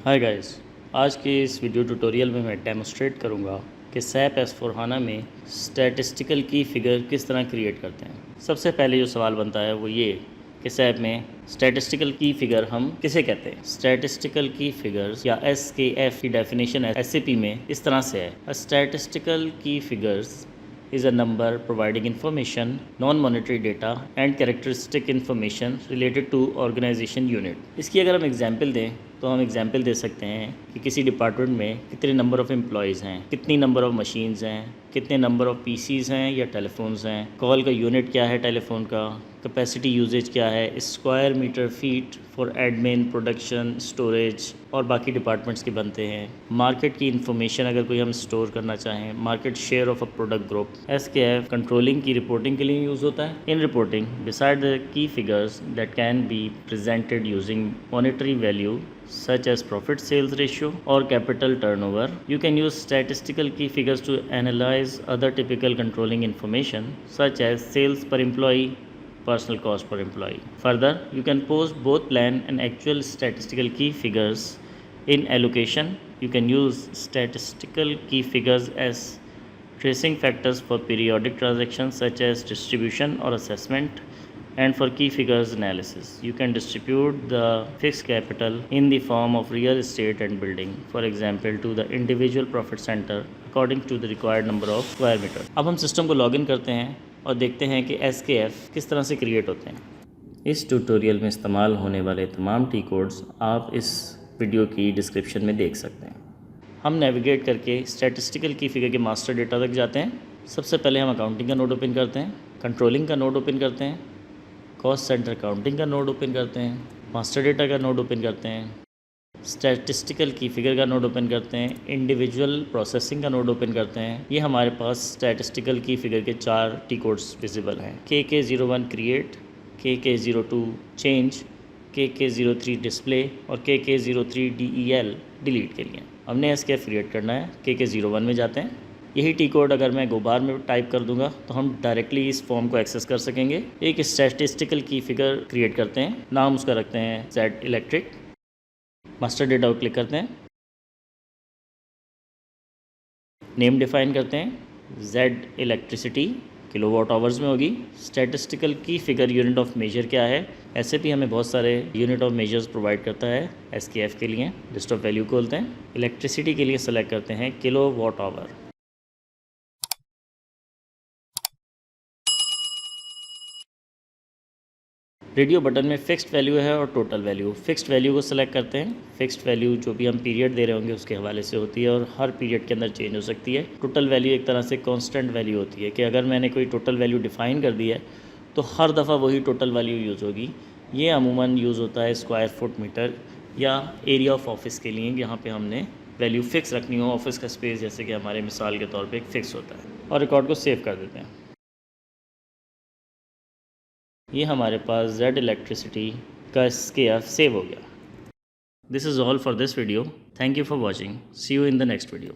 Hi guys, आज के इस वीडियो ट्यूटोरियल में मैं डेमोस्ट्रेट करूंगा कि सैप S/4HANA में स्टैटिस्टिकल की फ़िगर किस तरह क्रिएट करते हैं। सबसे पहले जो सवाल बनता है वो ये कि सैप में स्टैटिस्टिकल की फ़िगर हम किसे कहते हैं। स्टैटिस्टिकल की फ़िगर्स या SKF की डेफिनेशन SAP में इस तरह से है। स्टैटिस्टिकल की figures is a number providing information, non-monetary data and characteristic information related to organization unit। इसकी अगर हम एग्जाम्पल दें तो हम एग्जाम्पल दे सकते हैं कि किसी डिपार्टमेंट में कितने नंबर ऑफ़ एम्प्लॉयज़ हैं, कितनी नंबर ऑफ़ मशीन्स हैं, कितने नंबर ऑफ़ PCs हैं या टेलीफोन्स हैं, कॉल का यूनिट क्या है टेलीफोन का, कैपेसिटी यूजेज क्या है, square metre feet for admin, production, storage और बाकी डिपार्टमेंट्स के बनते हैं। मार्केट की इन्फॉर्मेशन अगर कोई हम स्टोर करना चाहें, market share of a product group. SKF controlling की रिपोर्टिंग के लिए यूज़ होता है। In reporting beside the key figures that can be presented using monetary value such as profit sales ratio or capital turnover, you can use statistical key figures to analyze other typical controlling information such as sales per employee, personal cost per employee. Further, you can post both plan and actual statistical key figures in allocation. You can use statistical key figures as tracing factors for periodic transactions such as distribution or assessment. And for key figures analysis, you can distribute the fixed capital in the form of real estate and building, for example to the individual profit center according to the required number of square meter। अब हम system को login करते हैं और देखते हैं कि SKF किस तरह से क्रिएट होते हैं। इस ट्यूटोरियल में इस्तेमाल होने वाले तमाम टी कोड्स आप इस वीडियो की डिस्क्रिप्शन में देख सकते हैं। हम नेविगेट करके स्टैटिस्टिकल की फिगर के मास्टर डेटा तक जाते हैं। सबसे पहले हम अकाउंटिंग का नोड ओपन करते हैं, कंट्रोलिंग का नोड ओपन करते हैं, कॉस्ट सेंटर काउंटिंग का नोड ओपन करते हैं, मास्टर डेटा का नोड ओपन करते हैं, स्टैटिस्टिकल की फिगर का नोड ओपन करते हैं, इंडिविजुअल प्रोसेसिंग का नोड ओपन करते हैं। ये हमारे पास स्टैटिस्टिकल की फिगर के 4 टी कोड्स विजिबल हैं। KK01 create, KK02 change, KK03 display और KK03 DEL डिलीट के लिए। हमने SKF क्रिएट करना है। KK01 में जाते हैं। यही टी कोड अगर मैं गोबार में टाइप कर दूंगा तो हम डायरेक्टली इस फॉर्म को एक्सेस कर सकेंगे। एक स्टैटिस्टिकल की फिगर क्रिएट करते हैं, नाम उसका रखते हैं Z इलेक्ट्रिक, मास्टर डेटा को क्लिक करते हैं, नेम डिफाइन करते हैं Z इलेक्ट्रिसिटी किलोवाट आवर्स में होगी। स्टैटिस्टिकल की फिगर यूनिट ऑफ मेजर क्या है, SAP हमें बहुत सारे यूनिट ऑफ मेजर्स प्रोवाइड करता है। SKF के लिए लिस्ट ऑफ वैल्यू खोलते हैं, इलेक्ट्रिसिटी के लिए सेलेक्ट करते हैं किलोवाट आवर। रेडियो बटन में फिक्स्ड वैल्यू है और टोटल वैल्यू। फिक्स्ड वैल्यू को सेलेक्ट करते हैं। फिक्स्ड वैल्यू जो भी हम पीरियड दे रहे होंगे उसके हवाले से होती है और हर पीरियड के अंदर चेंज हो सकती है। टोटल वैल्यू एक तरह से कांस्टेंट वैल्यू होती है कि अगर मैंने कोई टोटल वैल्यू डिफ़ाइन कर दी है तो हर दफ़ा वही टोटल वैल्यू यूज़ होगी। ये अमूमन यूज़ होता है स्क्वायर फुट मीटर या एरिया ऑफ ऑफिस के लिए, यहाँ पर हमने वैल्यू फ़िक्स रखनी हो। ऑफिस का स्पेस जैसे कि हमारे मिसाल के तौर पर एक फ़िक्स होता है और रिकॉर्ड को सेव कर देते हैं। ये हमारे पास Z इलेक्ट्रिसिटी का SKF सेव हो गया। This is all for this video. Thank you for watching. See you in the next video.